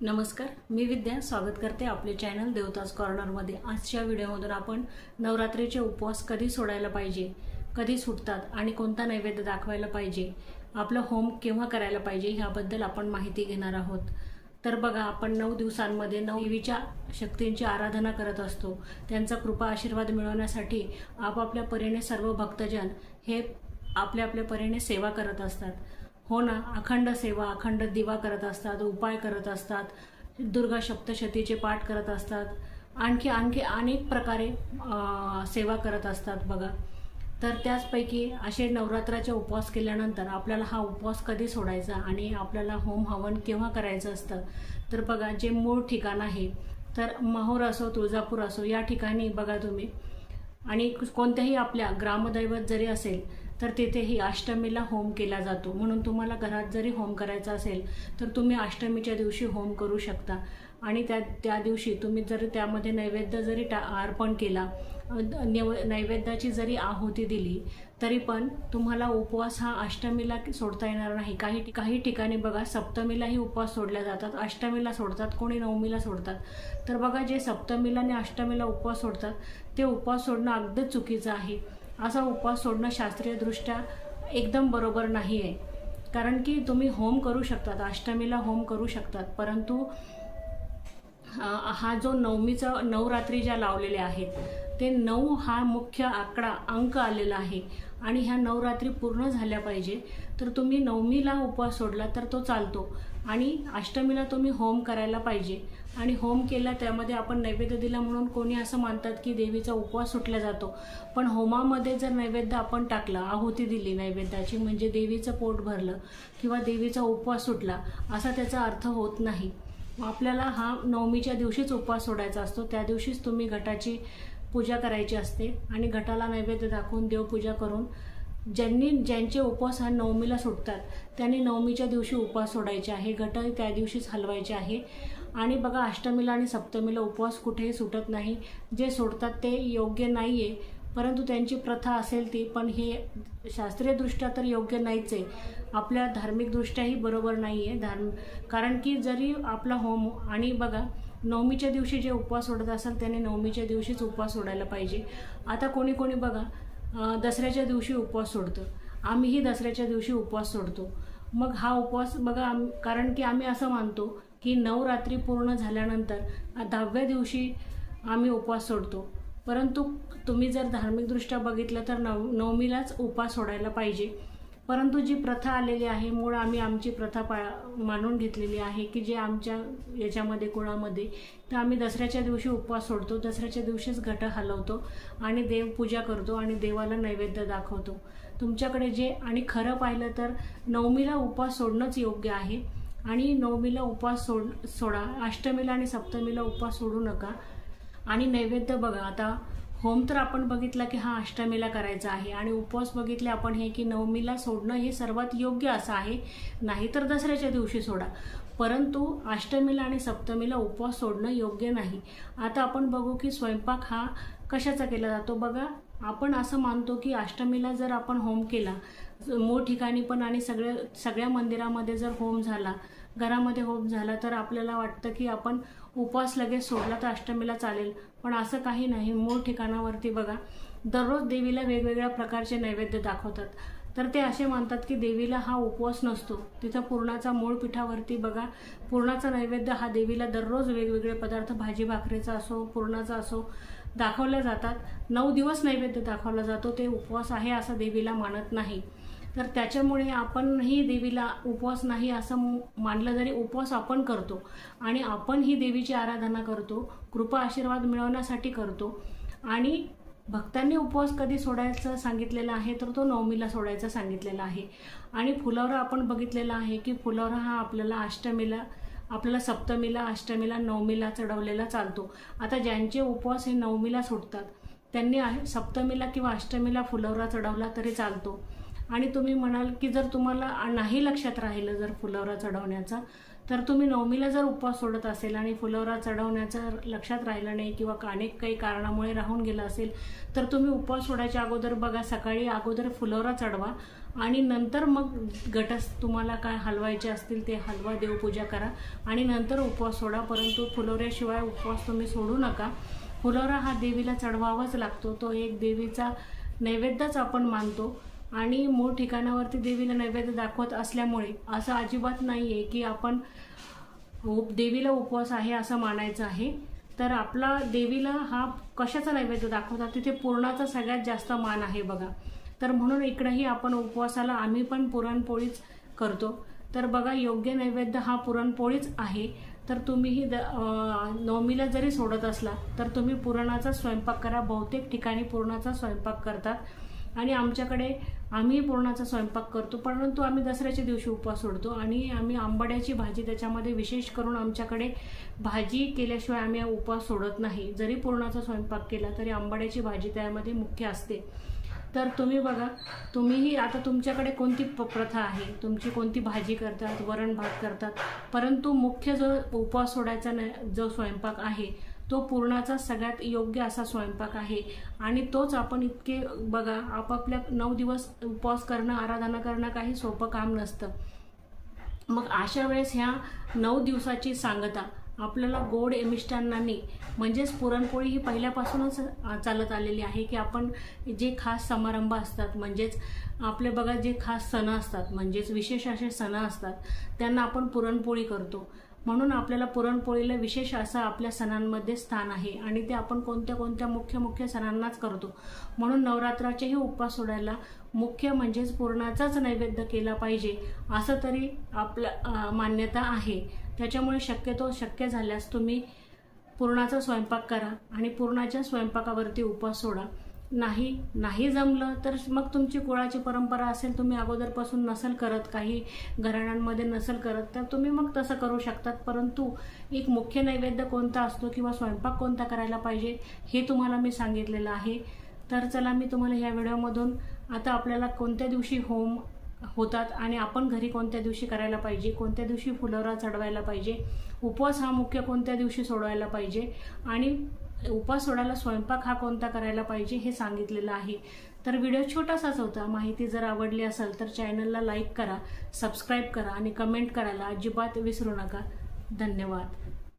नमस्कार, मी विद्या स्वागत करते आपले चॅनल देवताज कॉर्नरमध्ये। आजच्या व्हिडिओमधून आपण नवरात्रीचे उपवास कधी सोडायला पाहिजे, कधी सुटतात आणि कोणता नैवेद्य दाखवायला पाहिजे, आपलं होम केव्हा करायला पाहिजे याबद्दल आपण माहिती घेणार आहोत। तर बघा, आपण 9 दिवसांमध्ये 9 देवीच्या शक्तींची आराधना करत असतो। त्यांचा कृपा आशीर्वाद मिळवण्यासाठी आपापल्या परीने सर्व भक्तजन हे आपल्या परीने सेवा करत असतात। हो ना, अखंड सेवा, अखंड दिवा करत असतात, उपाय करत असतात, दुर्गा सप्तशतीचे पाठ करत असतात, आणखी अनेक प्रकारे सेवा करत असतात बघा। तर त्याचपैकी असे नवरात्राचे उपवास केल्यानंतर आपल्याला हा उपवास कधी सोडायचा आणि आपल्याला होम हवन केव्हा करायचं असतं। तर बघा, जे मूळ ठिकाण आहे तर माहूर असो, तुळजापूर असो, या ठिकाणी बघा तुम्ही, आणि कोणत्याही आपल्या ग्रामदैवत जरी असेल तर तिथेही अष्टमीला होम केला जातो। म्हणून तुम्हाला घरात जरी होम करायचा असेल तर तुम्ही अष्टमीच्या दिवशी होम करू शकता। आणि त्या दिवशी तुम्ही जर त्यामध्ये नैवेद्य जरी अर्पण केला, नैवेद्याची जरी आहुती दिली, तरी पण तुम्हाला उपवास हा अष्टमीला सोडता येणार नाही। काही ठिकाणी बघा, सप्तमीलाही उपवास सोडले जातात, अष्टमीला सोडतात, कोणी नवमीला सोडतात। तर बघा, जे सप्तमीला आणि अष्टमीला उपवास सोडतात ते उपवास सोडणं अगदीच चुकीचं आहे। असा उपवास सोडणं शास्त्रीयदृष्ट्या एकदम बरोबर नाही आहे। कारण की तुम्ही होम करू शकतात, अष्टमीला होम करू शकतात, परंतु हा जो नवरात्री ज्या लावलेल्या आहेत ते 9 हा मुख्य अंक आलेला आहे आणि ह्या नवरात्री पूर्ण झाल्या पाहिजे। तर तुम्ही नवमीला उपवास सोडला तर तो चालतो आणि अष्टमीला तुम्ही होम करायला पाहिजे। आणि होम केला, त्यामध्ये आपण नैवेद्य दिला म्हणून कोणी असं मानतात की देवीचा उपवास सुटला जातो, पण होमामध्ये जर नैवेद्य आपण टाकला, आहुती दिली नैवेद्याची, म्हणजे देवीचं पोट भरलं किंवा देवीचा उपवास सुटला असा त्याचा अर्थ होत नाही। आपल्याला हा नवमीच्या दिवशीच उपवास सोडायचा असतो। त्या दिवशीच तुम्ही घटाची पूजा करायची असते आणि घटाला नैवेद्य दाखवून देवपूजा करून ज्यांचे उपवास हा नवमीला सुटतात त्यांनी नवमीच्या दिवशी उपवास सोडायचे आहे, घट त्या दिवशीच हलवायचे आहे। आणि बघा, अष्टमीला आणि सप्तमीला उपवास कुठेही सुटत नाही। जे सोडतात ते योग्य नाही आहे, परंतु त्यांची प्रथा असेल ती, पण हे शास्त्रीयदृष्ट्या तर योग्य नाहीच आहे, आपल्या धार्मिकदृष्ट्याही बरोबर नाही आहे। कारण की जरी आपला होम, आणि बघा, नवमीच्या दिवशी जे उपवास सोडत असाल त्यांनी नवमीच्या दिवशीच उपवास सोडायला पाहिजे। आता कोणी बघा दसऱ्याच्या दिवशी उपवास सोडतं, आम्हीही दसऱ्याच्या दिवशी उपवास सोडतो। मग हा उपवास बघा, कारण की आम्ही असं मानतो की नवरात्री पूर्ण झाल्यानंतर 10व्या दिवशी आम्ही उपवास सोडतो, परंतु तुम्ही जर धार्मिकदृष्ट्या बघितलं तर नवमीलाच उपवास सोडायला पाहिजे। परंतु जी प्रथा आलेली आहे, मूळ आम्ही आमची प्रथा मानून घेतलेली आहे की जे आमच्या याच्यामध्ये कुळामध्ये, तर आम्ही दसऱ्याच्या दिवशी उपवास सोडतो, दसऱ्याच्या दिवशीच घट हलवतो आणि देवपूजा करतो आणि देवाला नैवेद्य दाखवतो। तुमच्याकडे जे, आणि खरं पाहिलं तर नवमीला उपवास सोडणंच योग्य आहे आणि नवमीला उपवास सोडा, अष्टमीला आणि सप्तमीला उपवास सोडू नका। आणि नैवेद्य बघा, आता होम तर आपण बघितला की हा अष्टमीला करायचा आहे, आणि उपवास बघितले आपण हे की नवमीला सोडणं हे सर्वात योग्य असं आहे, नाहीतर दसऱ्याच्या दिवशी सोडा, परंतु अष्टमीला आणि सप्तमीला उपवास सोडणं योग्य नाही। आता आपण बघू की स्वयंपाक हा कशाचा केला जातो। बघा, आपण असं मानतो की अष्टमीला जर आपण होम केला, मूळ ठिकाणी पण आणि सगळ्या मंदिरामध्ये जर होम झाला, घरामध्ये होम झाला, तर आपल्याला वाटतं की आपण उपवास लगेच सोडला तर अष्टमीला चालेल, पण असं काही नाही। मूळ ठिकाणावरती बघा, दररोज देवीला वेगवेगळ्या प्रकारचे नैवेद्य दाखवतात, तर ते असे मानतात की देवीला हा उपवास नसतो। तिथं पुरणाचा, मूळ पीठावरती बघा, पुरणाचा नैवेद्य हा देवीला दररोज वेगवेगळे पदार्थ, भाजी भाकरीचा असो, पुरणाचा असो, दाखवल्या जातात। 9 दिवस नैवेद्य दाखवला जातो, ते उपवास आहे असं देवीला मानत नाही। तर त्याच्यामुळे आपणही देवीला उपवास नाही असं मानलं जरी उपवास आपण करतो आणि आपण ही देवीची आराधना करतो, कृपा आशीर्वाद मिळवण्यासाठी करतो। आणि भक्तांनी उपवास कधी सोडायचं सांगितलेलं आहे तर तो नवमीला सोडायचा सांगितलेला आहे। आणि फुलवरा आपण बघितलेला आहे की फुलवरा हा आपल्याला सप्तमीला, अष्टमीला, नवमीला चढवलेला चालतो। आता ज्यांचे उपवास हे नवमीला सुटतात त्यांनी सप्तमीला किंवा अष्टमीला फुलवरा चढवला तरी चालतो। आणि तुम्ही म्हणाल की जर तुम्हाला नाही लक्षात राहिलं जर फुलवरा चढवण्याचा, तर तुम्ही नवमीला जर उपवास सोडत असेल आणि फुलवरा चढवण्याचं लक्षात राहिलं नाही किंवा अनेक काही कारणामुळे राहून गेलं असेल, तर तुम्ही उपवास सोडायच्या अगोदर बघा, सकाळी अगोदर फुलवरा चढवा आणि नंतर मग घटस तुम्हाला काय हलवायचे असतील ते हलवा, देवपूजा करा आणि नंतर उपवास सोडा. परंतु फुलोऱ्याशिवाय उपवास तुम्ही सोडू नका. फुलोरा हा देवीला चढवावाच लागतो. तो एक देवीचा नैवेद्यच आपण मानतो आणि मूळ ठिकाणावरती देवीला नैवेद्य दाखवत असल्यामुळे असं अजिबात नाही आहे की आपण देवीला उपवास आहे असं मानायचं आहे. तर आपला देवीला हा कशाचा नैवेद्य दाखवतात, तिथे पुरणाचा सगळ्यात जास्त मान आहे बघा. तर म्हणून इकडेही आपण उपवासाला आम्ही पण पुरणपोळीच करतो. तर बघा, योग्य नैवेद्य हा पुरणपोळीच आहे. तर तुम्हीही नवमीला जरी सोडत असला तर तुम्ही पुरणाचा स्वयंपाक करा. बहुतेक ठिकाणी पुरणाचा स्वयंपाक करतात आणि आम्ही पुरणाचा स्वयंपाक करतो. परंतु आम्ही दसऱ्याच्या दिवशी उपवास सोडतो आणि आम्ही आंबाड्याची भाजी, त्याच्यामध्ये विशेष करून आमच्याकडे भाजी केल्याशिवाय आम्ही उपवास सोडत नाही. जरी पुरणाचा स्वयंपाक केला तरी आंबाड्याची भाजी त्यामध्ये मुख्य असते. तर तुम्ही बघा, तुम्हीही आता तुमच्याकडे कोणती प्रथा आहे, तुमची कोणती भाजी करतात, वरण भात करतात, परंतु मुख्य जो उपवास सोडायचा जो स्वयंपाक आहे तो पुरणाचा सगळ्यात योग्य असा स्वयंपाक आहे. आणि तोच आपण इतके बघा, आपापल्या 9 दिवस उपवास करणं, आराधना करणं काही सोपं काम नसतं. मग अशा वेळेस ह्या 9 दिवसाची सांगता आपल्याला गोड मिष्टान्नांनी, म्हणजेच पुरणपोळी ही पहिल्यापासूनच चालत आलेली आहे की आपण जे खास समारंभ असतात, म्हणजेच आपले बघा जे खास सण असतात, म्हणजेच विशेष असे सण असतात, त्यांना आपण पुरणपोळी करतो. म्हणून आपल्याला पुरणपोळीला विशेष असं आपल्या सणांमध्ये स्थान आहे आणि ते आपण कोणत्या कोणत्या मुख्य सणांनाच करतो. म्हणून नवरात्राचेही उपवास सोडायला मुख्य म्हणजेच पुरणाचाच नैवेद्य केला पाहिजे असं तरी आपल्या मान्यता आहे. त्याच्यामुळे शक्य झाल्यास तुम्ही पुरणाचा स्वयंपाक करा आणि पुरणाच्या स्वयंपाकावरती उपवास सोडा. नाही जमलं तर मग तुमची कुळाची परंपरा असेल, तुम्ही अगोदरपासून नसेल करत, काही घराण्यांमध्ये नसेल करत, तर तुम्ही मग तसं करू शकतात. परंतु एक मुख्य नैवेद्य कोणता असतो किंवा स्वयंपाक कोणता करायला पाहिजे हे तुम्हाला मी सांगितलेलं आहे. तर चला, मी तुम्हाला ह्या व्हिडिओमधून आता आपल्याला कोणत्या दिवशी होम होतात आणि आपण घरी कोणत्या दिवशी करायला पाहिजे, कोणत्या दिवशी फुलोरा चढवायला पाहिजे, उपवास हा मुख्य कोणत्या दिवशी सोडवायला पाहिजे आणि उपवास सोडायला स्वयंपाक हा कोणता करायला पाहिजे हे सांगितलेलं आहे. तर व्हिडिओ छोटासाच होता. माहिती जर आवडली असेल तर चॅनलला लाईक करा, सबस्क्राईब करा आणि कमेंट करायला अजिबात विसरू नका. धन्यवाद.